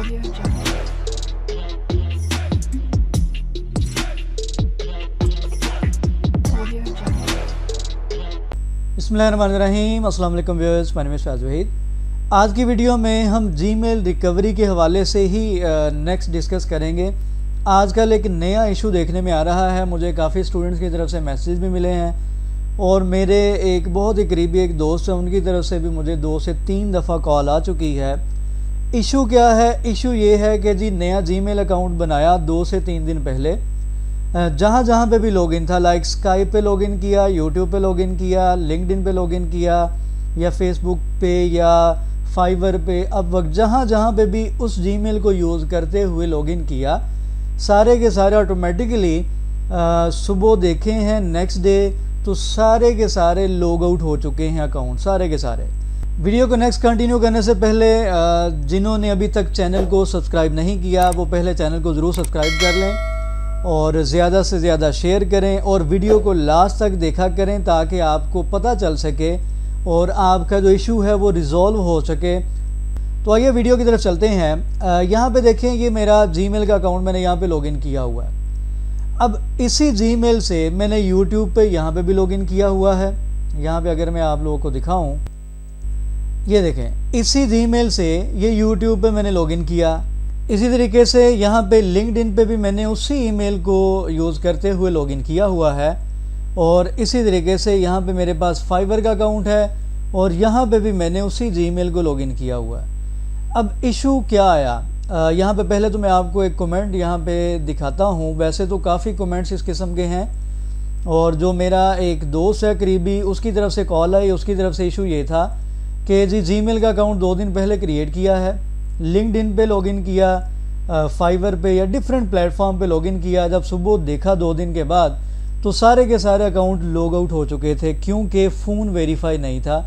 Audio Jungle. Audio Jungle. बिस्मिल्लाहिर्रहमानिर्रहीम। अस्सलाम वालेकुम व्यूअर्स, माय नेम इज़ फैज़ वहीद। आज की वीडियो में हम जीमेल रिकवरी के हवाले से ही नेक्स्ट डिस्कस करेंगे। आजकल एक नया इशू देखने में आ रहा है, मुझे काफ़ी स्टूडेंट्स की तरफ से मैसेज भी मिले हैं और मेरे एक बहुत ही करीबी एक दोस्त है, उनकी तरफ से भी मुझे 2 से 3 दफ़ा कॉल आ चुकी है। इशू क्या है? इशू ये है कि जी नया जीमेल अकाउंट बनाया 2 से 3 दिन पहले, जहाँ जहाँ पे भी लॉगिन था, लाइक स्काइप पे लॉगिन किया, यूट्यूब पे लॉगिन किया, लिंक्डइन पे लॉगिन किया, या फेसबुक पे या फाइवर पे, अब वक्त जहाँ जहाँ पे भी उस जीमेल को यूज़ करते हुए लॉगिन किया, सारे के सारे ऑटोमेटिकली सुबह देखे हैं नेक्स्ट डे तो सारे के सारे लॉग आउट हो चुके हैं अकाउंट, सारे के सारे। वीडियो को नेक्स्ट कंटिन्यू करने से पहले जिन्होंने अभी तक चैनल को सब्सक्राइब नहीं किया वो पहले चैनल को ज़रूर सब्सक्राइब कर लें और ज़्यादा से ज़्यादा शेयर करें और वीडियो को लास्ट तक देखा करें ताकि आपको पता चल सके और आपका जो इशू है वो रिज़ॉल्व हो सके। तो आइए वीडियो की तरफ चलते हैं। यहाँ पे देखें, ये मेरा जीमेल का अकाउंट मैंने यहाँ पे लॉगिन किया हुआ है। अब इसी जीमेल से मैंने यूट्यूब पे यहाँ पे भी लॉगिन किया हुआ है। यहाँ पे अगर मैं आप लोगों को दिखाऊं, ये देखें, इसी जीमेल से ये यूट्यूब पे मैंने लॉगिन किया। इसी तरीके से यहाँ पे लिंक्डइन पे भी मैंने उसी ईमेल को यूज़ करते हुए लॉगिन किया हुआ है और इसी तरीके से यहाँ पे मेरे पास फाइवर का अकाउंट है और यहाँ पे भी मैंने उसी जीमेल को लॉगिन किया हुआ है। अब इशू क्या आया? यहाँ पे पहले तो मैं आपको एक कमेंट यहाँ पे दिखाता हूँ। वैसे तो काफ़ी कमेंट्स इस किस्म के हैं और जो मेरा एक दोस्त है करीबी, उसकी तरफ से कॉल आई, उसकी तरफ से इशू ये था कि जी जीमेल का अकाउंट 2 दिन पहले क्रिएट किया है, लिंक्डइन पे लॉगिन किया, फाइवर पे या डिफरेंट प्लेटफॉर्म पे लॉगिन किया, जब सुबह देखा 2 दिन के बाद तो सारे के सारे अकाउंट लॉग आउट हो चुके थे क्योंकि फ़ोन वेरीफाई नहीं था,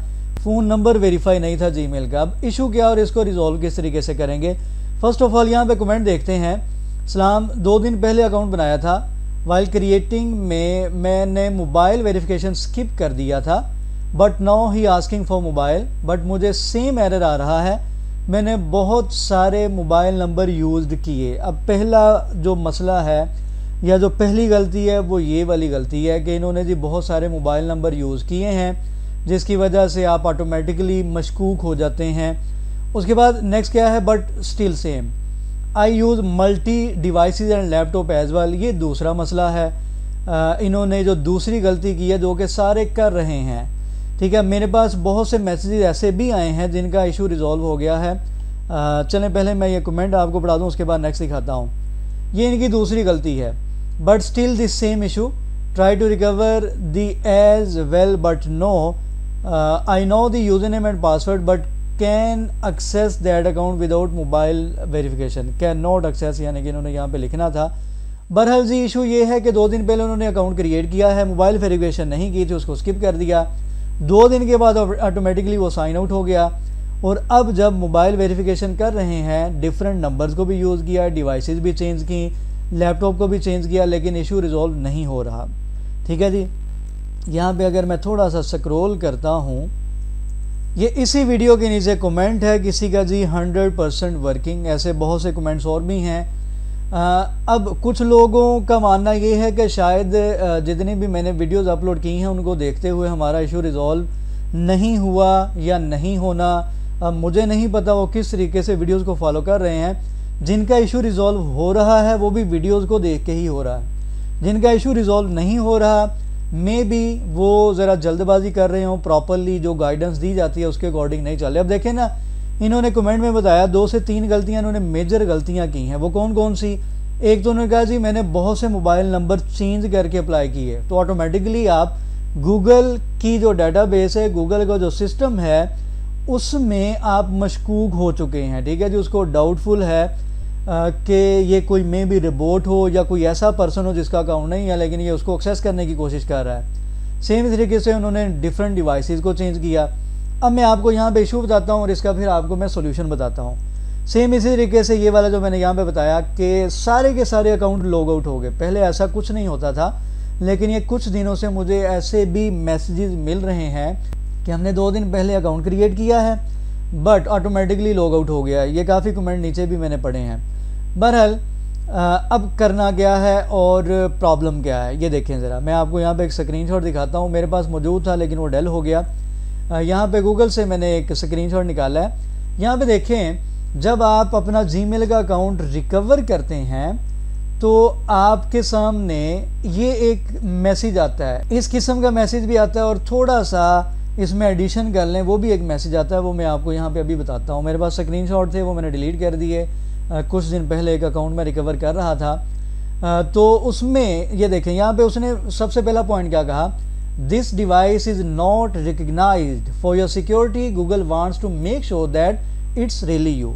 फ़ोन नंबर वेरीफाई नहीं था जीमेल का। अब इशू क्या और इसको रिजॉल्व किस तरीके से करेंगे? फर्स्ट ऑफ ऑल यहाँ पे कमेंट देखते हैं। सलाम, 2 दिन पहले अकाउंट बनाया था, वाइल क्रिएटिंग में मैंने मोबाइल वेरिफिकेशन स्किप कर दिया था, but now he asking for mobile, but मुझे सेम एरर आ रहा है। मैंने बहुत सारे मोबाइल नंबर यूज़ किए। अब पहला जो मसला है या जो पहली गलती है वो ये वाली गलती है कि इन्होंने जी बहुत सारे मोबाइल नंबर यूज़ किए हैं जिसकी वजह से आप ऑटोमेटिकली मशकूक हो जाते हैं। उसके बाद नेक्स्ट क्या है? But still same, I use multi devices and laptop as well, ये दूसरा मसला है। इन्होंने जो दूसरी गलती की है जो कि सारे कर रहे हैं, ठीक है। मेरे पास बहुत से मैसेजेस ऐसे भी आए हैं जिनका इशू रिजॉल्व हो गया है। चलें पहले मैं ये कमेंट आपको पढ़ा दूँ, उसके बाद नेक्स्ट दिखाता हूँ। ये इनकी दूसरी गलती है। But still this same issue, try to recover the as well but no, I know the user name and password but can access that account without mobile verification, can not access, यानी कि इन्होंने यहाँ पे लिखना था। बहरहाल जी issue ये है कि 2 दिन पहले उन्होंने अकाउंट क्रिएट किया है, मोबाइल वेरिफिकेशन नहीं की थी, उसको स्किप कर दिया। 2 दिन के बाद ऑटोमेटिकली वो साइन आउट हो गया और अब जब मोबाइल वेरिफिकेशन कर रहे हैं डिफरेंट नंबर्स को भी यूज़ किया, डिवाइसेस भी चेंज की, लैपटॉप को भी चेंज किया, लेकिन इशू रिजॉल्व नहीं हो रहा। ठीक है जी। यहाँ पे अगर मैं थोड़ा सा स्क्रॉल करता हूँ, ये इसी वीडियो के नीचे कमेंट है किसी का जी 100% वर्किंग, ऐसे बहुत से कमेंट्स और भी हैं। अब कुछ लोगों का मानना ये है कि शायद जितनी भी मैंने वीडियोस अपलोड की हैं उनको देखते हुए हमारा इशू रिजॉल्व नहीं हुआ या नहीं होना। अब मुझे नहीं पता वो किस तरीके से वीडियोस को फॉलो कर रहे हैं। जिनका इशू रिजॉल्व हो रहा है वो भी वीडियोस को देख के ही हो रहा है, जिनका इशू रिजॉल्व नहीं हो रहा मे बी वो ज़रा जल्दबाजी कर रहे हों, प्रॉपरली जो गाइडेंस दी जाती है उसके अकॉर्डिंग नहीं चल रहे। अब देखें ना, इन्होंने कमेंट में बताया 2 से 3 गलतियां इन्होंने मेजर गलतियां की हैं। वो कौन कौन सी? एक तो उन्होंने कहा जी मैंने बहुत से मोबाइल नंबर चेंज करके अप्लाई किए, तो ऑटोमेटिकली आप गूगल की जो डाटाबेस है, गूगल का जो सिस्टम है उसमें आप मशकूक हो चुके हैं। ठीक है जी, उसको डाउटफुल है कि ये कोई मे बी रिबोट हो या कोई ऐसा पर्सन हो जिसका अकाउंट नहीं है लेकिन ये उसको एक्सेस करने की कोशिश कर रहा है। सेम तरीके से उन्होंने डिफरेंट डिवाइसेस को चेंज किया। अब मैं आपको यहाँ पे इशू बताता हूँ और इसका फिर आपको मैं सोल्यूशन बताता हूँ। सेम इसी तरीके से ये वाला जो मैंने यहाँ पे बताया कि सारे के सारे अकाउंट लॉग आउट हो गए। पहले ऐसा कुछ नहीं होता था लेकिन ये कुछ दिनों से मुझे ऐसे भी मैसेजेस मिल रहे हैं कि हमने 2 दिन पहले अकाउंट क्रिएट किया है, बट ऑटोमेटिकली लॉग आउट हो गया। ये काफ़ी कमेंट नीचे भी मैंने पढ़े हैं। बहरहाल अब करना क्या है और प्रॉब्लम क्या है ये देखें ज़रा। मैं आपको यहाँ पे एक स्क्रीनशॉट दिखाता हूँ, मेरे पास मौजूद था लेकिन वो डेल हो गया। यहाँ पे गूगल से मैंने एक स्क्रीनशॉट निकाला है। यहाँ पे देखें, जब आप अपना जीमेल का अकाउंट रिकवर करते हैं तो आपके सामने ये एक मैसेज आता है, इस किस्म का मैसेज भी आता है और थोड़ा सा इसमें एडिशन कर लें वो भी एक मैसेज आता है। वो मैं आपको यहाँ पे अभी बताता हूँ। मेरे पास स्क्रीनशॉट थे, वो मैंने डिलीट कर दिए। कुछ दिन पहले एक अकाउंट में रिकवर कर रहा था, तो उसमें ये देखें, यहाँ पे उसने सबसे पहला पॉइंट क्या कहा, this device is not recognized for your security, Google wants to make sure that it's really you.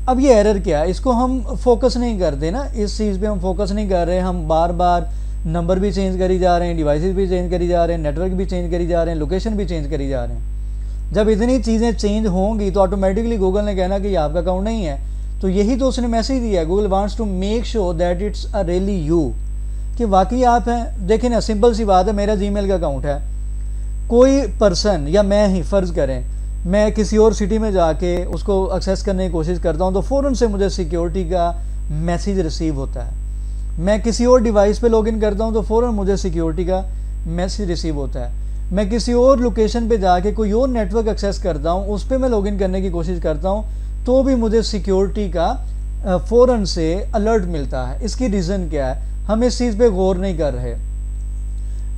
अब ये एरर क्या है, इसको हम फोकस नहीं करते ना, इस चीज़ पे हम फोकस नहीं कर रहे। हम बार बार नंबर भी चेंज करी जा रहे हैं, डिवाइसेस भी चेंज करी जा रहे हैं, नेटवर्क भी चेंज करी जा रहे हैं, लोकेशन भी चेंज करी जा रहे हैं। जब इतनी चीज़ें चेंज होंगी तो ऑटोमेटिकली गूगल ने कहना कि ये आपका अकाउंट नहीं है। तो यही तो उसने मैसेज दिया है, Google wants to make sure that it's a really you, कि वाकई आप हैं। देखें ना, सिंपल सी बात है, मेरा जीमेल का अकाउंट है, कोई पर्सन या मैं ही फ़र्ज़ करें मैं किसी और सिटी में जाके उसको एक्सेस करने की कोशिश करता हूँ तो फ़ौरन से मुझे सिक्योरिटी का मैसेज रिसीव होता है। मैं किसी और डिवाइस पे लॉगिन करता हूँ तो फ़ौरन मुझे सिक्योरिटी का मैसेज रिसीव होता है। मैं किसी और लोकेशन पे जाके कोई और नेटवर्क एक्सेस करता हूँ, उस पर मैं लॉगिन करने की कोशिश करता हूँ तो भी मुझे सिक्योरिटी का फ़ौरन से अलर्ट मिलता है। इसकी रीज़न क्या है, हम इस चीज़ पे गौर नहीं कर रहे।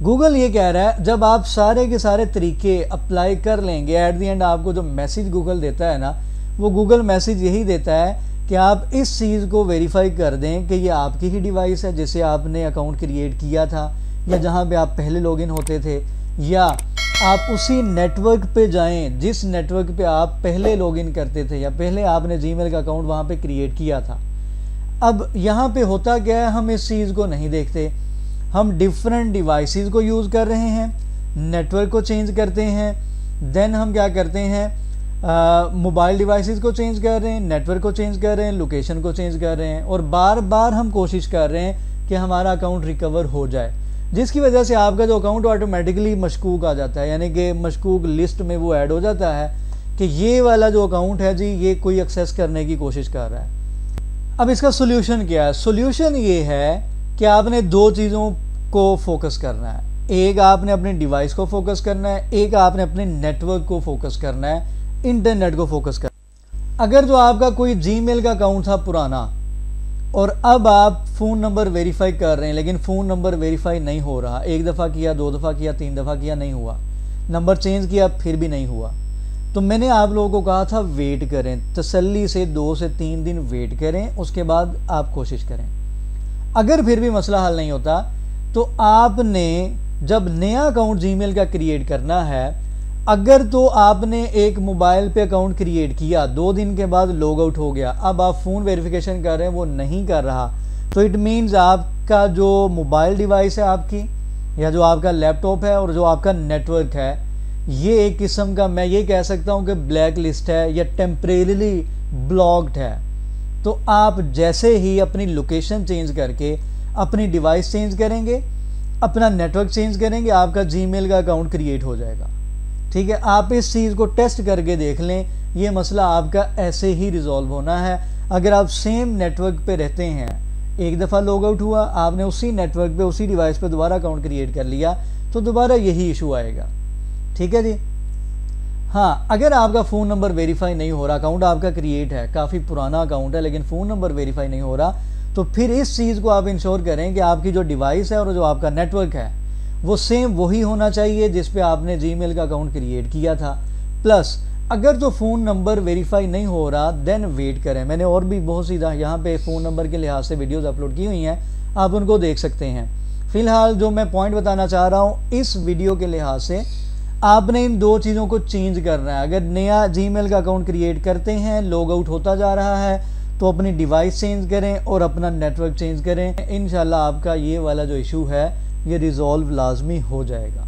गूगल ये कह रहा है जब आप सारे के सारे तरीके अप्लाई कर लेंगे, एट दी एंड आपको जो मैसेज गूगल देता है ना, वो गूगल मैसेज यही देता है कि आप इस चीज़ को वेरीफाई कर दें कि ये आपकी ही डिवाइस है जिसे आपने अकाउंट क्रिएट किया था, या जहाँ पे आप पहले लॉगिन होते थे, या आप उसी नेटवर्क पे जाएं जिस नेटवर्क पे आप पहले लॉगिन करते थे, या पहले आपने जीमेल का अकाउंट वहाँ पे क्रिएट किया था। अब यहाँ पे होता क्या है, हम इस चीज़ को नहीं देखते। हम डिफरेंट डिवाइसेस को यूज़ कर रहे हैं, नेटवर्क को चेंज करते हैं, देन हम क्या करते हैं, मोबाइल डिवाइसेस को चेंज कर रहे हैं, नेटवर्क को चेंज कर रहे हैं, लोकेशन को चेंज कर रहे हैं, और बार बार हम कोशिश कर रहे हैं कि हमारा अकाउंट रिकवर हो जाए, जिसकी वजह से आपका जो अकाउंट ऑटोमेटिकली मशकूक आ जाता है, यानी कि मशकूक लिस्ट में वो ऐड हो जाता है कि ये वाला जो अकाउंट है जी, ये कोई एक्सेस करने की कोशिश कर रहा है। अब इसका सोल्यूशन क्या है? सोल्यूशन ये है कि आपने दो चीज़ों को फोकस करना है। एक आपने अपने डिवाइस को फोकस करना है, एक आपने अपने नेटवर्क को फोकस करना है, इंटरनेट को फोकस करना है। अगर जो आपका कोई जीमेल का अकाउंट था पुराना और अब आप फ़ोन नंबर वेरीफाई कर रहे हैं लेकिन फ़ोन नंबर वेरीफाई नहीं हो रहा, एक दफ़ा किया, दो दफ़ा किया, तीन दफ़ा किया, नहीं हुआ, नंबर चेंज किया फिर भी नहीं हुआ, तो मैंने आप लोगों को कहा था वेट करें, तसल्ली से 2 से 3 दिन वेट करें, उसके बाद आप कोशिश करें। अगर फिर भी मसला हल नहीं होता तो आपने जब नया अकाउंट जीमेल का क्रिएट करना है, अगर तो आपने एक मोबाइल पे अकाउंट क्रिएट किया, 2 दिन के बाद लॉग आउट हो गया, अब आप फ़ोन वेरिफिकेशन कर रहे हैं वो नहीं कर रहा, तो इट मीन्स आपका जो मोबाइल डिवाइस है आपकी, या जो आपका लैपटॉप है और जो आपका नेटवर्क है, ये एक किस्म का मैं ये कह सकता हूँ कि ब्लैक लिस्ट है या टेम्परेरीली ब्लॉक्ड है। तो आप जैसे ही अपनी लोकेशन चेंज करके अपनी डिवाइस चेंज करेंगे, अपना नेटवर्क चेंज करेंगे, आपका जीमेल का अकाउंट क्रिएट हो जाएगा। ठीक है, आप इस चीज़ को टेस्ट करके देख लें, ये मसला आपका ऐसे ही रिजॉल्व होना है। अगर आप सेम नेटवर्क पे रहते हैं, एक दफ़ा लॉग आउट हुआ, आपने उसी नेटवर्क पे उसी डिवाइस पे दोबारा अकाउंट क्रिएट कर लिया, तो दोबारा यही इशू आएगा। ठीक है जी। हाँ, अगर आपका फ़ोन नंबर वेरीफाई नहीं हो रहा, अकाउंट आपका क्रिएट है, काफ़ी पुराना अकाउंट है लेकिन फ़ोन नंबर वेरीफाई नहीं हो रहा, तो फिर इस चीज़ को आप इंश्योर करें कि आपकी जो डिवाइस है और जो आपका नेटवर्क है वो सेम वही होना चाहिए जिस पे आपने जीमेल का अकाउंट क्रिएट किया था। प्लस अगर तो फ़ोन नंबर वेरीफाई नहीं हो रहा, देन वेट करें। मैंने और भी बहुत सी यहाँ पे फ़ोन नंबर के लिहाज से वीडियोज़ अपलोड की हुई हैं, आप उनको देख सकते हैं। फ़िलहाल जो मैं पॉइंट बताना चाह रहा हूँ, इस वीडियो के लिहाज से आपने इन दो चीज़ों को चेंज करना है। अगर नया जीमेल का अकाउंट क्रिएट करते हैं, लॉग आउट होता जा रहा है, तो अपनी डिवाइस चेंज करें और अपना नेटवर्क चेंज करें। इंशाल्लाह आपका ये वाला जो इशू है ये रिज़ॉल्व लाजमी हो जाएगा।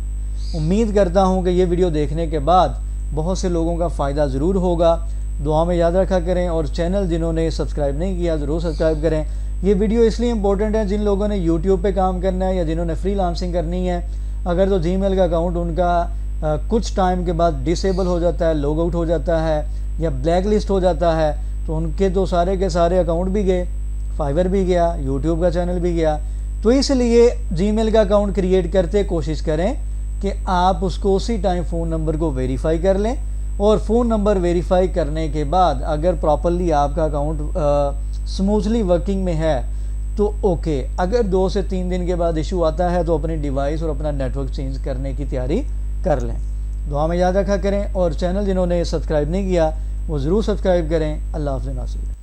उम्मीद करता हूँ कि ये वीडियो देखने के बाद बहुत से लोगों का फ़ायदा ज़रूर होगा। दुआ में याद रखा करें, और चैनल जिन्होंने सब्सक्राइब नहीं किया ज़रूर सब्सक्राइब करें। ये वीडियो इसलिए इम्पोर्टेंट है जिन लोगों ने यूट्यूब पे काम करना है या जिन्होंने फ्रीलांसिंग करनी है। अगर तो जीमेल का अकाउंट उनका कुछ टाइम के बाद डिसेबल हो जाता है, लॉग आउट हो जाता है, या ब्लैक लिस्ट हो जाता है तो उनके तो सारे के सारे अकाउंट भी गए, फाइवर भी गया, यूट्यूब का चैनल भी गया। तो इसलिए जीमेल का अकाउंट क्रिएट करते कोशिश करें कि आप उसको उसी टाइम फ़ोन नंबर को वेरीफाई कर लें, और फ़ोन नंबर वेरीफाई करने के बाद अगर प्रॉपरली आपका अकाउंट स्मूथली वर्किंग में है तो ओके। अगर 2 से 3 दिन के बाद इशू आता है तो अपनी डिवाइस और अपना नेटवर्क चेंज करने की तैयारी कर लें। दुआ में याद रखा करें, और चैनल जिन्होंने सब्सक्राइब नहीं किया वो ज़रूर सब्सक्राइब करें। अल्लाह हाफ़िज़ नाज़रीन।